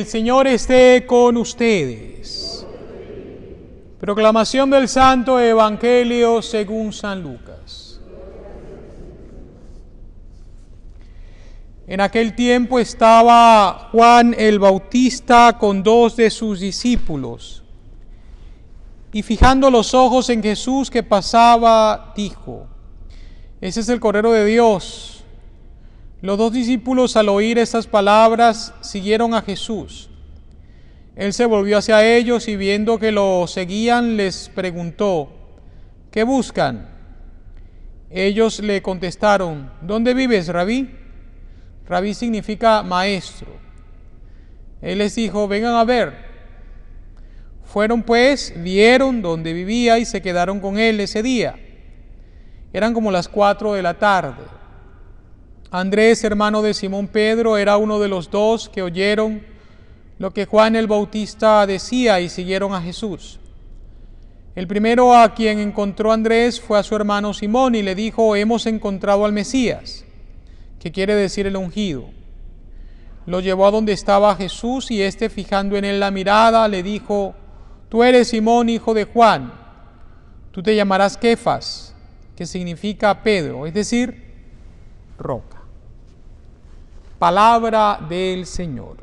El Señor esté con ustedes. Proclamación del Santo Evangelio según San Lucas. En aquel tiempo estaba Juan el Bautista con 2 de sus discípulos, y fijando los ojos en Jesús que pasaba, dijo: «Ese es el Cordero de Dios». Los 2 discípulos, al oír estas palabras, siguieron a Jesús. Él se volvió hacia ellos y, viendo que lo seguían, les preguntó: «¿Qué buscan?». Ellos le contestaron: «¿Dónde vives, Rabí?». Rabí significa maestro. Él les dijo: «Vengan a ver». Fueron pues, vieron dónde vivía y se quedaron con él ese día. Eran como las 4 de la tarde. Andrés, hermano de Simón Pedro, era uno de los 2 que oyeron lo que Juan el Bautista decía y siguieron a Jesús. El primero a quien encontró Andrés fue a su hermano Simón y le dijo: «Hemos encontrado al Mesías», que quiere decir el ungido. Lo llevó a donde estaba Jesús y éste, fijando en él la mirada, le dijo: «Tú eres Simón, hijo de Juan. Tú te llamarás Kefas», que significa Pedro, es decir, roca. Palabra del Señor.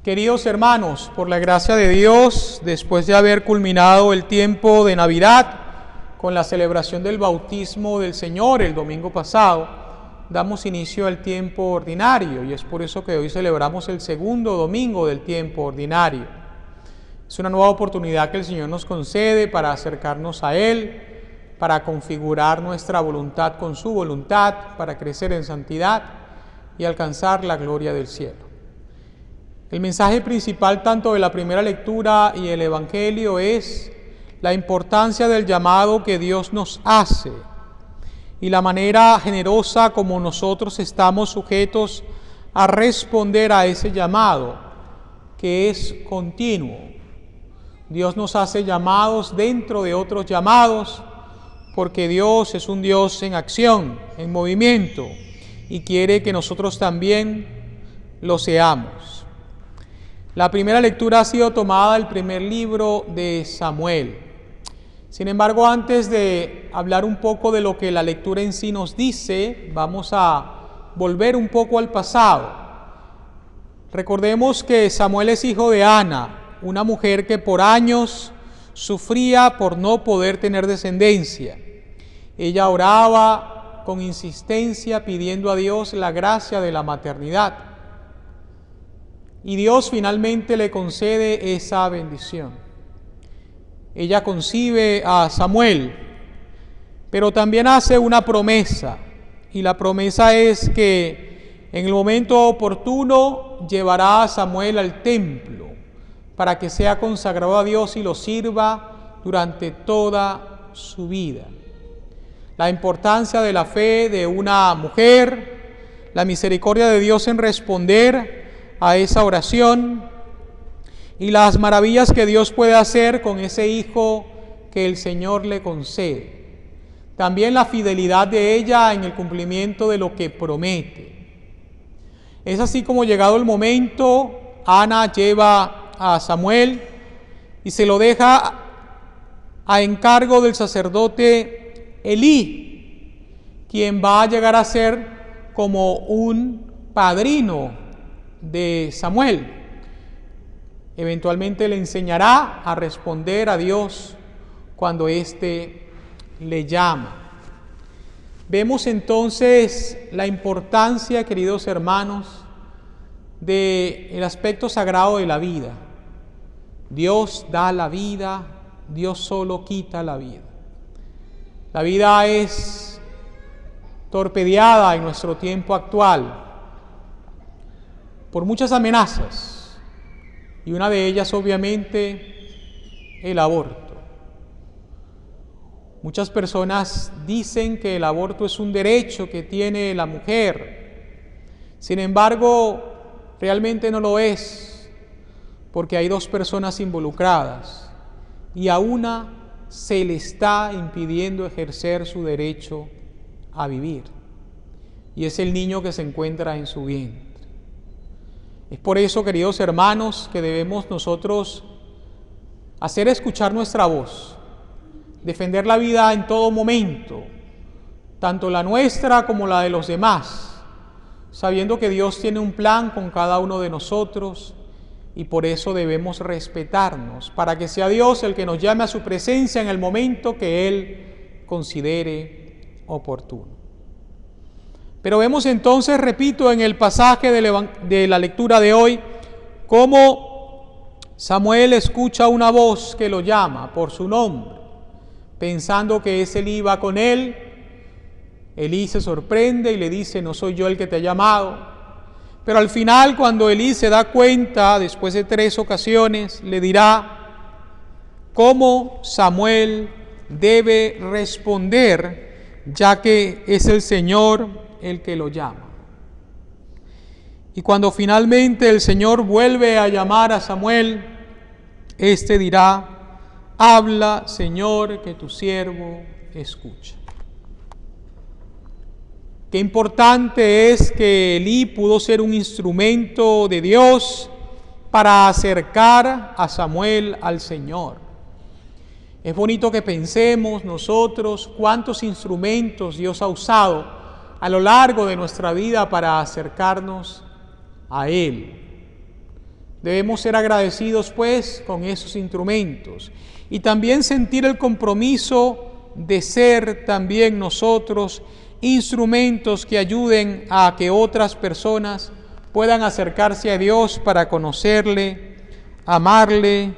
Queridos hermanos, por la gracia de Dios, después de haber culminado el tiempo de Navidad con la celebración del bautismo del Señor el domingo pasado, damos inicio al tiempo ordinario, y es por eso que hoy celebramos el segundo domingo del tiempo ordinario. Es una nueva oportunidad que el Señor nos concede para acercarnos a Él, para configurar nuestra voluntad con su voluntad, para crecer en santidad y alcanzar la gloria del cielo. El mensaje principal tanto de la primera lectura y el Evangelio es la importancia del llamado que Dios nos hace y la manera generosa como nosotros estamos sujetos a responder a ese llamado, que es continuo. Dios nos hace llamados dentro de otros llamados, porque Dios es un Dios en acción, en movimiento, y quiere que nosotros también lo seamos. La primera lectura ha sido tomada del primer libro de Samuel. Sin embargo, antes de hablar un poco de lo que la lectura en sí nos dice, vamos a volver un poco al pasado. Recordemos que Samuel es hijo de Ana, una mujer que por años sufría por no poder tener descendencia. Ella oraba con insistencia pidiendo a Dios la gracia de la maternidad. Y Dios finalmente le concede esa bendición. Ella concibe a Samuel, pero también hace una promesa, y la promesa es que en el momento oportuno llevará a Samuel al templo para que sea consagrado a Dios y lo sirva durante toda su vida. La importancia de la fe de una mujer, la misericordia de Dios en responder a esa oración, y las maravillas que Dios puede hacer con ese hijo que el Señor le concede. También la fidelidad de ella en el cumplimiento de lo que promete. Es así como, llegado el momento, Ana lleva a Samuel y se lo deja a encargo del sacerdote Elí, quien va a llegar a ser como un padrino de Samuel. Eventualmente le enseñará a responder a Dios cuando éste le llama. Vemos entonces la importancia, queridos hermanos, del aspecto sagrado de la vida. Dios da la vida, Dios solo quita la vida. La vida es torpedeada en nuestro tiempo actual por muchas amenazas. Y una de ellas, obviamente, el aborto. Muchas personas dicen que el aborto es un derecho que tiene la mujer, Sin embargo, realmente no lo es, porque hay dos personas involucradas y a una se le está impidiendo ejercer su derecho a vivir, y es el niño que se encuentra en su vientre. Es por eso, queridos hermanos, que debemos nosotros hacer escuchar nuestra voz, defender la vida en todo momento, tanto la nuestra como la de los demás, sabiendo que Dios tiene un plan con cada uno de nosotros y por eso debemos respetarnos, para que sea Dios el que nos llame a su presencia en el momento que Él considere oportuno. Pero vemos entonces, repito, en el pasaje de la lectura de hoy, cómo Samuel escucha una voz que lo llama por su nombre, pensando que es Elí va con él. Elí se sorprende y le dice: no soy yo el que te ha llamado. Pero al final, cuando Elí se da cuenta, después de 3 ocasiones, le dirá cómo Samuel debe responder, ya que es el Señor el que lo llama. Y cuando finalmente el Señor vuelve a llamar a Samuel, éste dirá: habla, Señor, que tu siervo escucha. Qué importante es que Elí pudo ser un instrumento de Dios para acercar a Samuel al Señor. Es bonito que pensemos nosotros cuántos instrumentos Dios ha usado a lo largo de nuestra vida para acercarnos a Él. Debemos ser agradecidos pues con esos instrumentos y también sentir el compromiso de ser también nosotros instrumentos que ayuden a que otras personas puedan acercarse a Dios para conocerle, amarle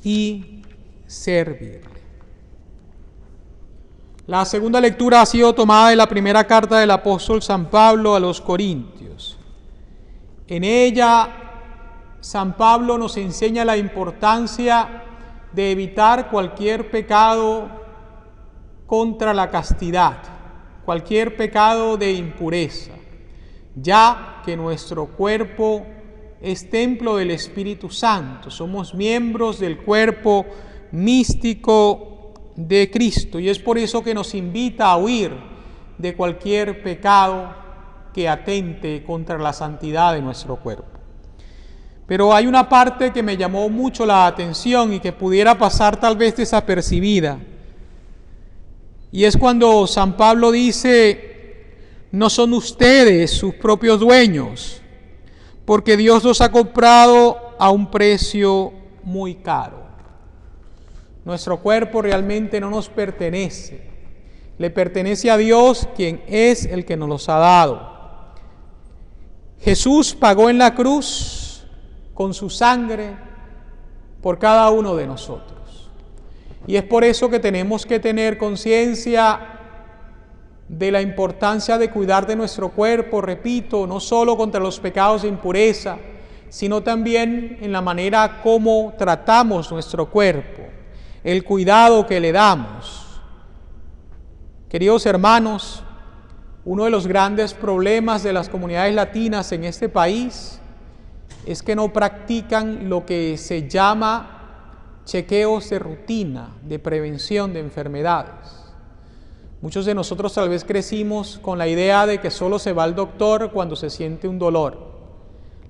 y servirle. La segunda lectura ha sido tomada de la primera carta del apóstol San Pablo a los Corintios. En ella, San Pablo nos enseña la importancia de evitar cualquier pecado contra la castidad, cualquier pecado de impureza, ya que nuestro cuerpo es templo del Espíritu Santo, somos miembros del cuerpo místico de Cristo, y es por eso que nos invita a huir de cualquier pecado que atente contra la santidad de nuestro cuerpo. Pero hay una parte que me llamó mucho la atención y que pudiera pasar tal vez desapercibida, y es cuando San Pablo dice: no son ustedes sus propios dueños, porque Dios los ha comprado a un precio muy caro. Nuestro cuerpo realmente no nos pertenece, le pertenece a Dios, quien es el que nos los ha dado. Jesús pagó en la cruz con su sangre por cada uno de nosotros. Y es por eso que tenemos que tener conciencia de la importancia de cuidar de nuestro cuerpo, repito, no solo contra los pecados de impureza, sino también en la manera como tratamos nuestro cuerpo, el cuidado que le damos. Queridos hermanos, uno de los grandes problemas de las comunidades latinas en este país es que no practican lo que se llama chequeos de rutina, de prevención de enfermedades. Muchos de nosotros tal vez crecimos con la idea de que solo se va al doctor cuando se siente un dolor.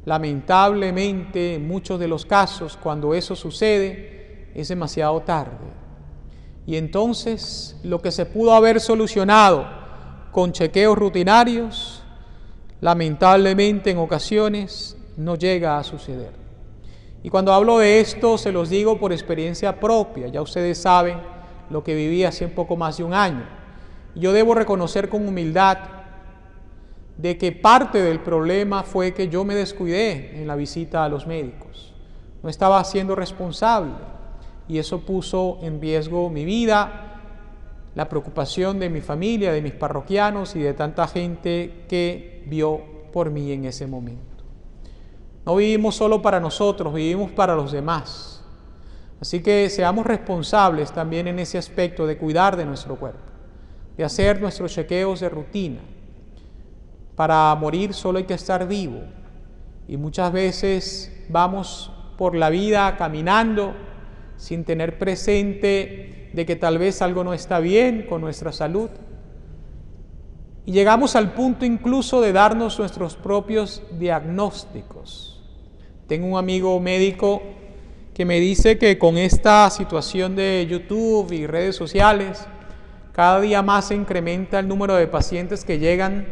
Lamentablemente, en muchos de los casos, cuando eso sucede, es demasiado tarde. Y entonces, lo que se pudo haber solucionado con chequeos rutinarios, lamentablemente en ocasiones no llega a suceder. Y cuando hablo de esto, se los digo por experiencia propia. Ya ustedes saben lo que viví hace un poco más de un año. Yo debo reconocer con humildad de que parte del problema fue que yo me descuidé en la visita a los médicos. No estaba siendo responsable y eso puso en riesgo mi vida, la preocupación de mi familia, de mis parroquianos y de tanta gente que vio por mí en ese momento. No vivimos solo para nosotros, vivimos para los demás. Así que seamos responsables también en ese aspecto de cuidar de nuestro cuerpo, de hacer nuestros chequeos de rutina. Para morir solo hay que estar vivo. Y muchas veces vamos por la vida caminando sin tener presente de que tal vez algo no está bien con nuestra salud. Y llegamos al punto incluso de darnos nuestros propios diagnósticos. Tengo un amigo médico que me dice que con esta situación de YouTube y redes sociales, cada día más se incrementa el número de pacientes que llegan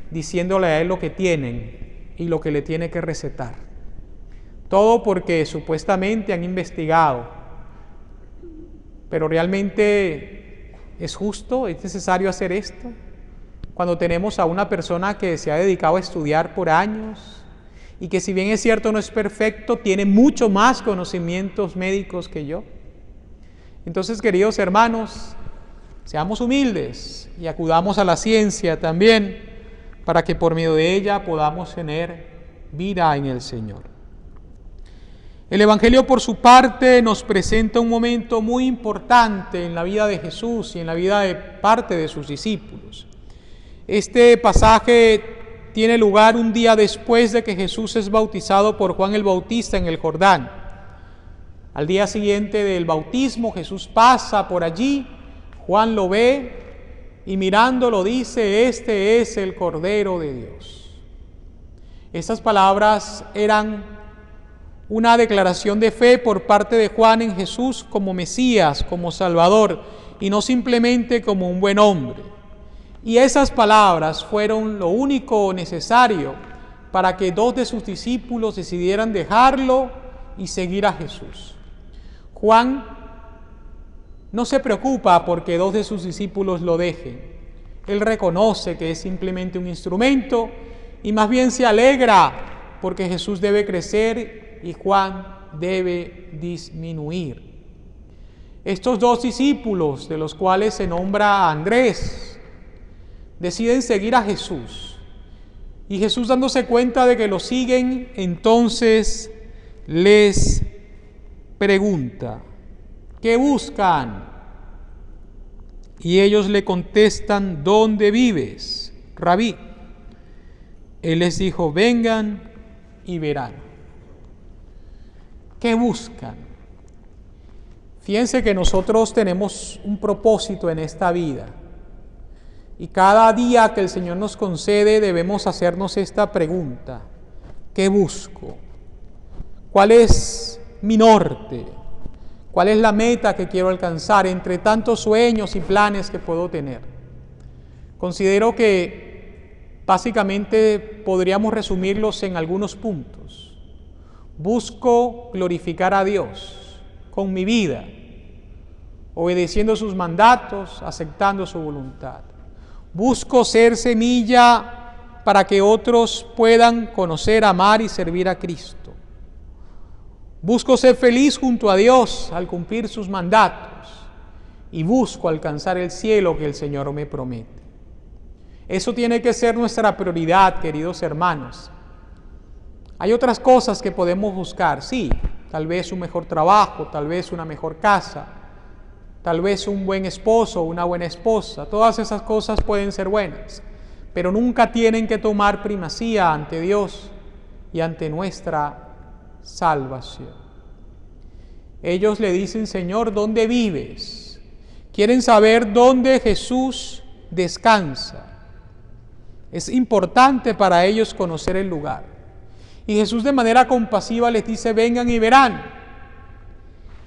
diciéndole a él lo que tienen y lo que le tiene que recetar. Todo porque supuestamente han investigado. Pero realmente ¿es justo? ¿Es necesario hacer esto? Cuando tenemos a una persona que se ha dedicado a estudiar por años y que, si bien es cierto no es perfecto, tiene mucho más conocimientos médicos que yo. Entonces, queridos hermanos, seamos humildes y acudamos a la ciencia también para que por medio de ella podamos tener vida en el Señor. El Evangelio, por su parte, nos presenta un momento muy importante en la vida de Jesús y en la vida de parte de sus discípulos. Este pasaje tiene lugar un día después de que Jesús es bautizado por Juan el Bautista en el Jordán. Al día siguiente del bautismo, Jesús pasa por allí, Juan lo ve y mirándolo dice: este es el Cordero de Dios. Estas palabras eran una declaración de fe por parte de Juan en Jesús como Mesías, como Salvador, y no simplemente como un buen hombre. Y esas palabras fueron lo único necesario para que dos de sus discípulos decidieran dejarlo y seguir a Jesús. Juan no se preocupa porque dos de sus discípulos lo dejen. Él reconoce que es simplemente un instrumento y más bien se alegra porque Jesús debe crecer y Juan debe disminuir. Estos dos discípulos, de los cuales se nombra a Andrés, deciden seguir a Jesús. Y Jesús, dándose cuenta de que lo siguen, entonces les pregunta: ¿qué buscan? Y ellos le contestan: ¿dónde vives, Rabí? Él les dijo: vengan y verán. ¿Qué buscan? Fíjense que nosotros tenemos un propósito en esta vida. Y cada día que el Señor nos concede debemos hacernos esta pregunta: ¿qué busco? ¿Cuál es mi norte? ¿Cuál es la meta que quiero alcanzar entre tantos sueños y planes que puedo tener? Considero que básicamente podríamos resumirlos en algunos puntos. Busco glorificar a Dios con mi vida, obedeciendo sus mandatos, aceptando su voluntad. Busco ser semilla para que otros puedan conocer, amar y servir a Cristo. Busco ser feliz junto a Dios al cumplir sus mandatos y busco alcanzar el cielo que el Señor me promete. Eso tiene que ser nuestra prioridad, queridos hermanos. Hay otras cosas que podemos buscar, sí, tal vez un mejor trabajo, tal vez una mejor casa, tal vez un buen esposo, una buena esposa. Todas esas cosas pueden ser buenas, pero nunca tienen que tomar primacía ante Dios y ante nuestra salvación. Ellos le dicen: Señor, ¿dónde vives? Quieren saber dónde Jesús descansa. Es importante para ellos conocer el lugar. Y Jesús, de manera compasiva, les dice: vengan y verán.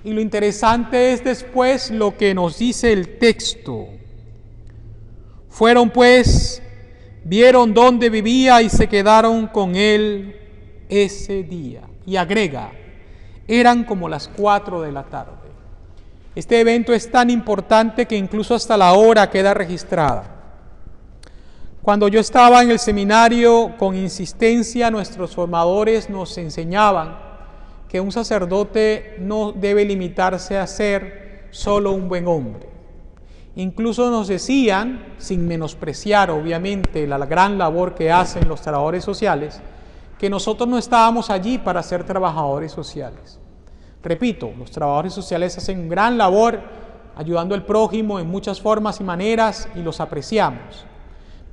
Y lo interesante es después lo que nos dice el texto. Fueron pues, vieron dónde vivía y se quedaron con él ese día. Y agrega: eran como las 4 de la tarde. Este evento es tan importante que incluso hasta la hora queda registrada. Cuando yo estaba en el seminario, con insistencia nuestros formadores nos enseñaban que un sacerdote no debe limitarse a ser solo un buen hombre. Incluso nos decían, sin menospreciar obviamente la gran labor que hacen los trabajadores sociales, que nosotros no estábamos allí para ser trabajadores sociales. Repito, los trabajadores sociales hacen gran labor ayudando al prójimo en muchas formas y maneras y los apreciamos.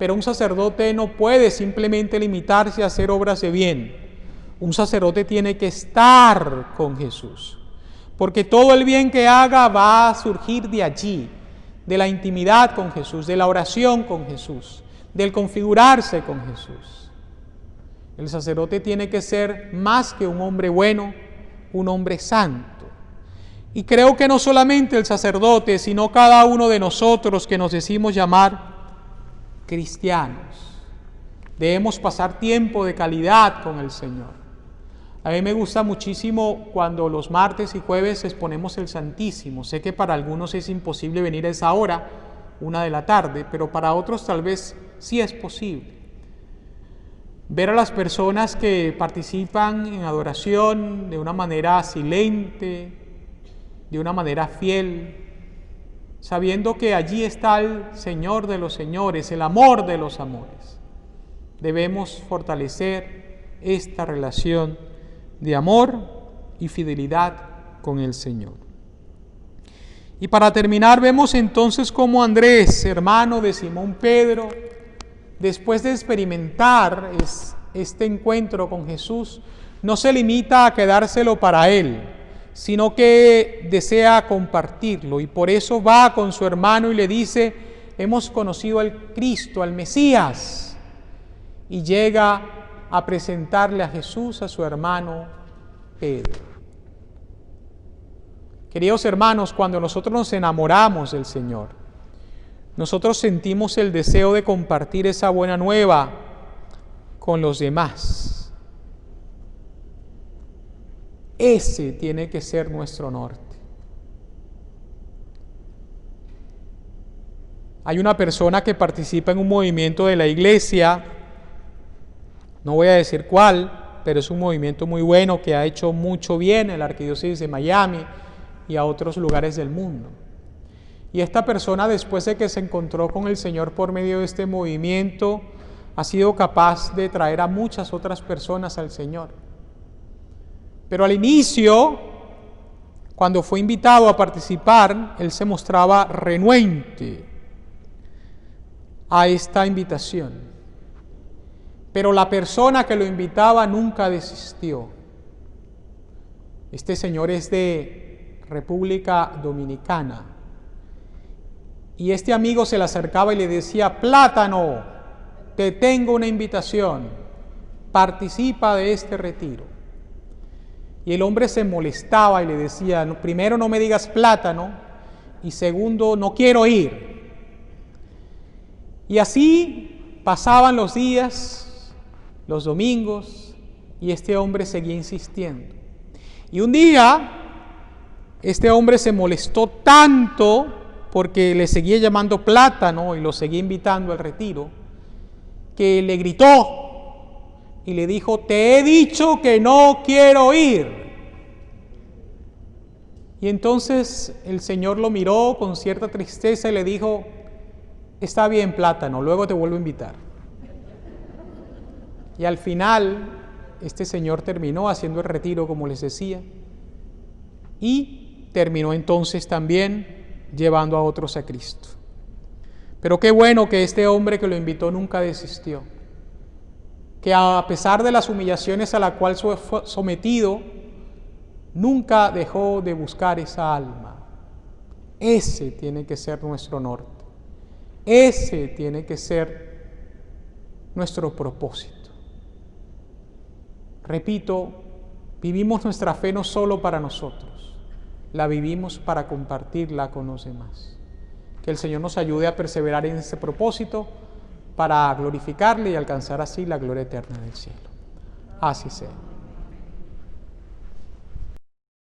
Pero un sacerdote no puede simplemente limitarse a hacer obras de bien. Un sacerdote tiene que estar con Jesús, porque todo el bien que haga va a surgir de allí, de la intimidad con Jesús, de la oración con Jesús, del configurarse con Jesús. El sacerdote tiene que ser más que un hombre bueno, un hombre santo. Y creo que no solamente el sacerdote, sino cada uno de nosotros que nos decimos llamar cristianos, debemos pasar tiempo de calidad con el Señor. A mí me gusta muchísimo cuando los martes y jueves exponemos el Santísimo. Sé que para algunos es imposible venir a esa hora, 1 de la tarde, pero para otros tal vez sí es posible. Ver a las personas que participan en adoración de una manera silente, de una manera fiel, sabiendo que allí está el Señor de los señores, el amor de los amores. Debemos fortalecer esta relación de amor y fidelidad con el Señor. Y para terminar, vemos entonces cómo Andrés, hermano de Simón Pedro, después de experimentar este encuentro con Jesús, no se limita a quedárselo para él, sino que desea compartirlo, y por eso va con su hermano y le dice: hemos conocido al Cristo, al Mesías, y llega a presentarle a Jesús a su hermano Pedro. Queridos hermanos, cuando nosotros nos enamoramos del Señor, nosotros sentimos el deseo de compartir esa buena nueva con los demás. Ese tiene que ser nuestro norte. Hay una persona que participa en un movimiento de la iglesia, no voy a decir cuál, pero es un movimiento muy bueno que ha hecho mucho bien en la Arquidiócesis de Miami y a otros lugares del mundo. Y esta persona, después de que se encontró con el Señor por medio de este movimiento, ha sido capaz de traer a muchas otras personas al Señor. Pero al inicio, cuando fue invitado a participar, él se mostraba renuente a esta invitación. Pero la persona que lo invitaba nunca desistió. Este señor es de República Dominicana. Y este amigo se le acercaba y le decía: Plátano, te tengo una invitación, participa de este retiro. Y el hombre se molestaba y le decía: primero, no me digas Plátano, y segundo, no quiero ir. Y así pasaban los días, los domingos, y este hombre seguía insistiendo. Y un día, este hombre se molestó tanto porque le seguía llamando Plátano y lo seguía invitando al retiro, que le gritó y le dijo: te he dicho que no quiero ir. Y entonces el Señor lo miró con cierta tristeza y le dijo: está bien, Plátano, luego te vuelvo a invitar. Y al final, este señor terminó haciendo el retiro, como les decía, y terminó entonces también llevando a otros a Cristo. Pero qué bueno que este hombre que lo invitó nunca desistió, que a pesar de las humillaciones a las cuales fue sometido, nunca dejó de buscar esa alma. Ese tiene que ser nuestro norte, ese tiene que ser nuestro propósito. Repito, vivimos nuestra fe no solo para nosotros, la vivimos para compartirla con los demás. Que el Señor nos ayude a perseverar en ese propósito para glorificarle y alcanzar así la gloria eterna del cielo. Así sea.